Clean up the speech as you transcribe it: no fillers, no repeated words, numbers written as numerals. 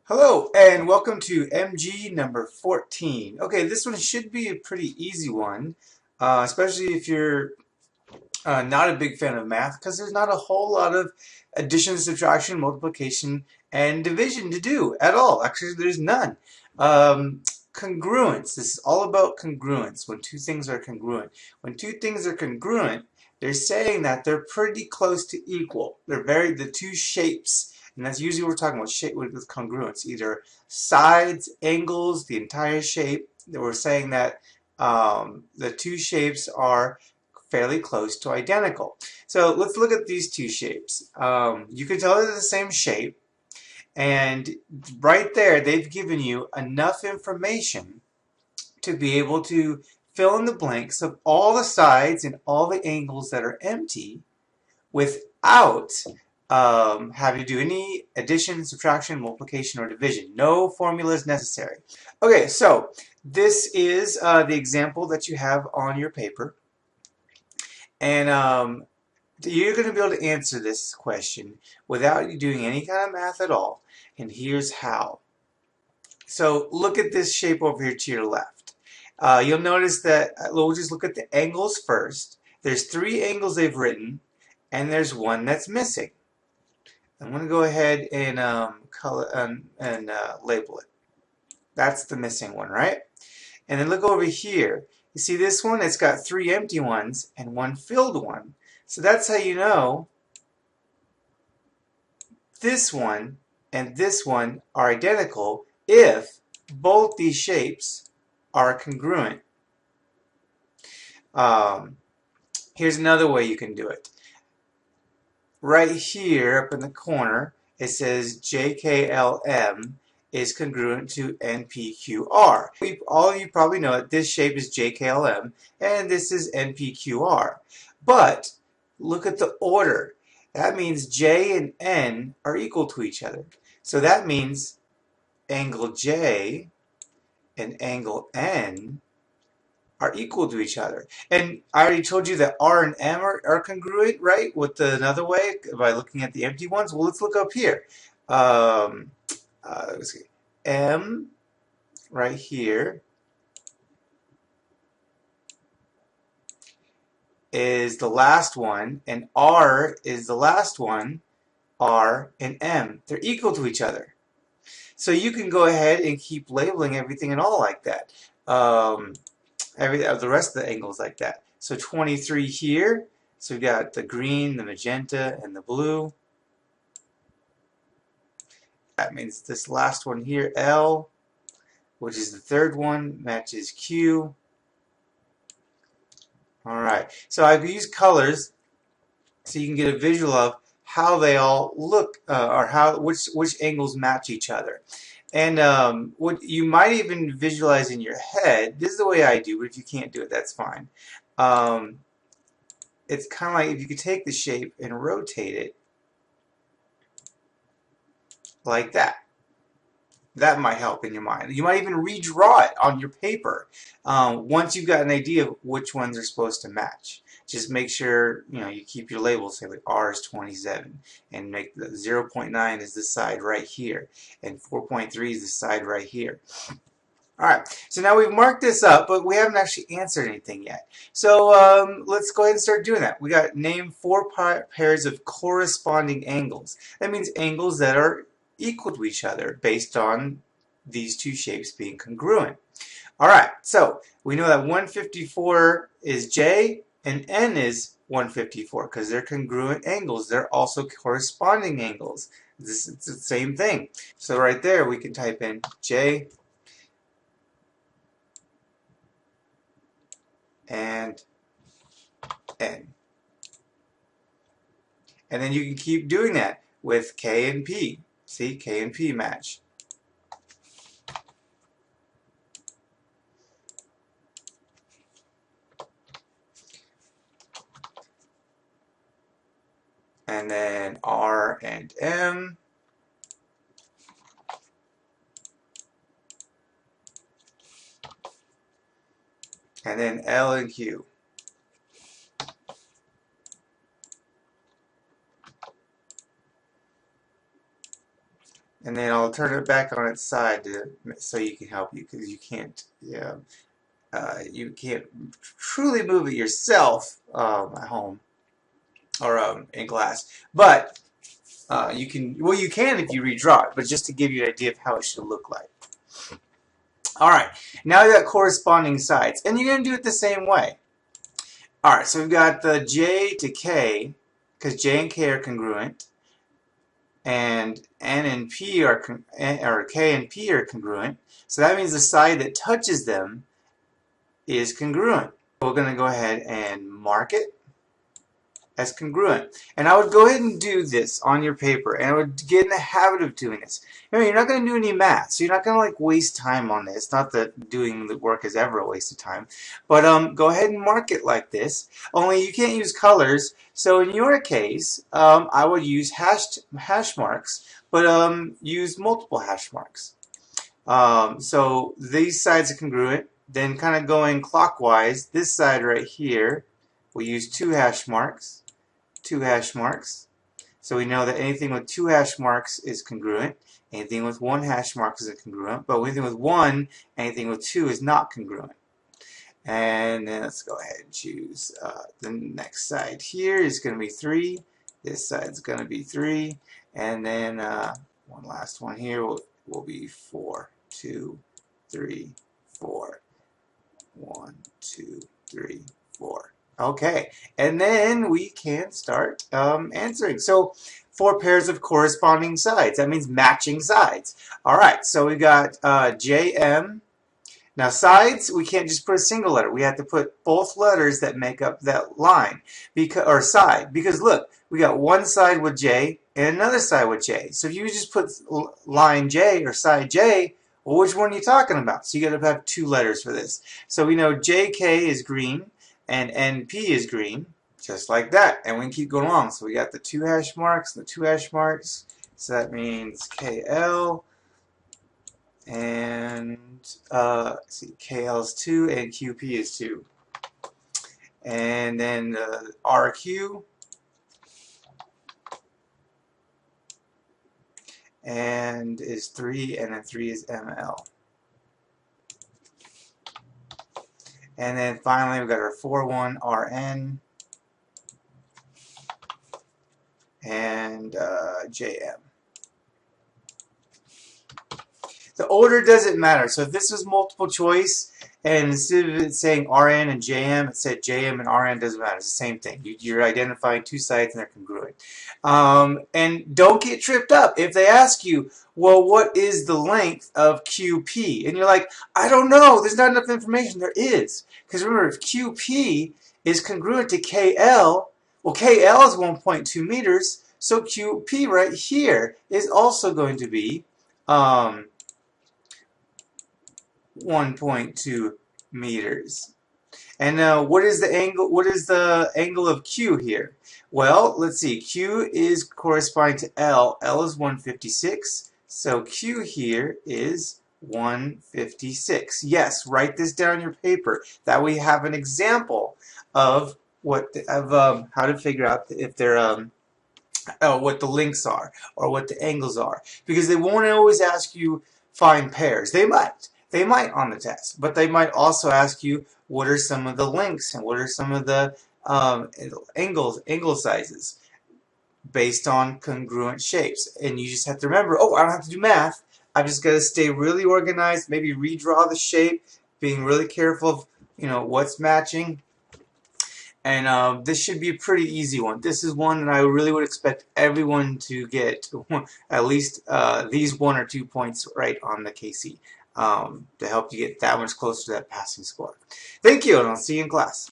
Hello and welcome to MG number 14. Okay, this one should be a pretty easy one, especially if you're not a big fan of math, because there's not a whole lot of addition, subtraction, multiplication, and division to do at all. Actually, there's none. Congruence. This is all about congruence, when two things are congruent. When two things are congruent, they're saying that they're pretty close to equal. The two shapes, and that's usually what we're talking about, shape with congruence, either sides, angles, the entire shape. We're saying that the two shapes are fairly close to identical. So let's look at these two shapes. You can tell they're the same shape, and right there they've given you enough information to be able to fill in the blanks of all the sides and all the angles that are empty without having to do any addition, subtraction, multiplication, or division. No formula is necessary. Okay, so this is the example that you have on your paper. And you're going to be able to answer this question without you doing any kind of math at all. And here's how. So look at this shape over here to your left. You'll notice that we'll just look at the angles first. There's three angles they've written, and there's one that's missing. I'm going to go ahead and label it. That's the missing one, right? And then look over here. You see this one? It's got three empty ones and one filled one. So that's how you know this one and this one are identical if both these shapes are congruent. Here's another way you can do it. Right here up in the corner it says JKLM is congruent to NPQR. All of you probably know that this shape is JKLM and this is NPQR. But look at the order. That means J and N are equal to each other. So that means angle J and angle N are equal to each other. And I already told you that R and M are congruent, right? With another way, by looking at the empty ones. Well, let's look up here. Let's see. M right here is the last one, and R is the last one. R and M, they're equal to each other. So you can go ahead and keep labeling everything and all like that. The rest of the angles like that. So 23 here. So we've got the green, the magenta, and the blue. That means this last one here, L, which is the third one, matches Q. Alright, so I've used colors so you can get a visual of how they all look, or which angles match each other. And what you might even visualize in your head, this is the way I do, but if you can't do it, that's fine. It's kind of like if you could take the shape and rotate it like that. That might help in your mind. You might even redraw it on your paper once you've got an idea of which ones are supposed to match. Just make sure you keep your labels. Say like R is 27, and make the 0.9 is the side right here, and 4.3 is the side right here. Alright, so now we've marked this up, but we haven't actually answered anything yet. So let's go ahead and start doing that. We got name 4 pairs of corresponding angles. That means angles that are equal to each other based on these two shapes being congruent. Alright, so we know that 154 is J and N is 154 because they're congruent angles. They're also corresponding angles. It's the same thing. So right there we can type in J and N. And then you can keep doing that with K and P. See, K and P match. And then R and M. And then L and Q. and then I'll turn it back on its side so you can help you, because you can't, you can't truly move it yourself at home or in class. But you can, well, you can if you redraw it, but just to give you an idea of how it should look like. Alright, now we got corresponding sides, and you're going to do it the same way. Alright, so we've got the J to K, because J and K are congruent, and N and P are, or K and P are congruent, so that means the side that touches them is congruent. We're going to go ahead and mark it as congruent. And I would go ahead and do this on your paper, and I would get in the habit of doing this. You're not going to do any math, so you're not going to like waste time on this. Not that doing the work is ever a waste of time, but go ahead and mark it like this. Only you can't use colors, so in your case, I would use hash marks, but use multiple hash marks. So these sides are congruent. Then kind of going clockwise, this side right here, we'll use 2 hash marks. 2 hash marks. So we know that anything with 2 hash marks is congruent. Anything with 1 hash mark is congruent. But anything with 1, anything with 2 is not congruent. And then let's go ahead and choose the next side here is going to be 3. This side is going to be 3. And then one last one here will be 4. 2, 3, 4. 1, 2, 3, 4. Okay, and then we can start answering. So 4 pairs of corresponding sides. That means matching sides. All right, so we got JM. Now sides, we can't just put a single letter. We have to put both letters that make up that line or side. Because look, we got one side with J and another side with J. So if you just put line J or side J, well, which one are you talking about? So you got to have 2 letters for this. So we know JK is green and NP is green, just like that. And we can keep going along. So we got the 2 hash marks and the 2 hash marks. So that means KL and see, KL is 2 and QP is 2. And then RQ and is 3, and then 3 is ML. And then finally we've got our 4-1 RN and JM. The order doesn't matter. So if this was multiple choice, and instead of it saying RN and JM, it said JM and RN, doesn't matter. It's the same thing. You're identifying 2 sides and they're congruent. And don't get tripped up if they ask you, well, what is the length of QP? And you're like, I don't know. There's not enough information. There is. Because remember, if QP is congruent to KL, well, KL is 1.2 meters, so QP right here is also going to be 1.2 meters. And now, what is the angle? What is the angle of Q here? Well, let's see. Q is corresponding to L. L is 156. So Q here is 156. Yes, write this down on your paper. That way you have an example of what how to figure out if they're what the lengths are or what the angles are, because they won't always ask you find pairs. They might on the test, but they might also ask you what are some of the lengths and what are some of the angle sizes based on congruent shapes. And you just have to remember, oh, I don't have to do math. I've just got to stay really organized, maybe redraw the shape, being really careful of what's matching. And this should be a pretty easy one. This is one that I really would expect everyone to get at least these 1 or 2 points right on the KC to help you get that much closer to that passing score. Thank you, and I'll see you in class.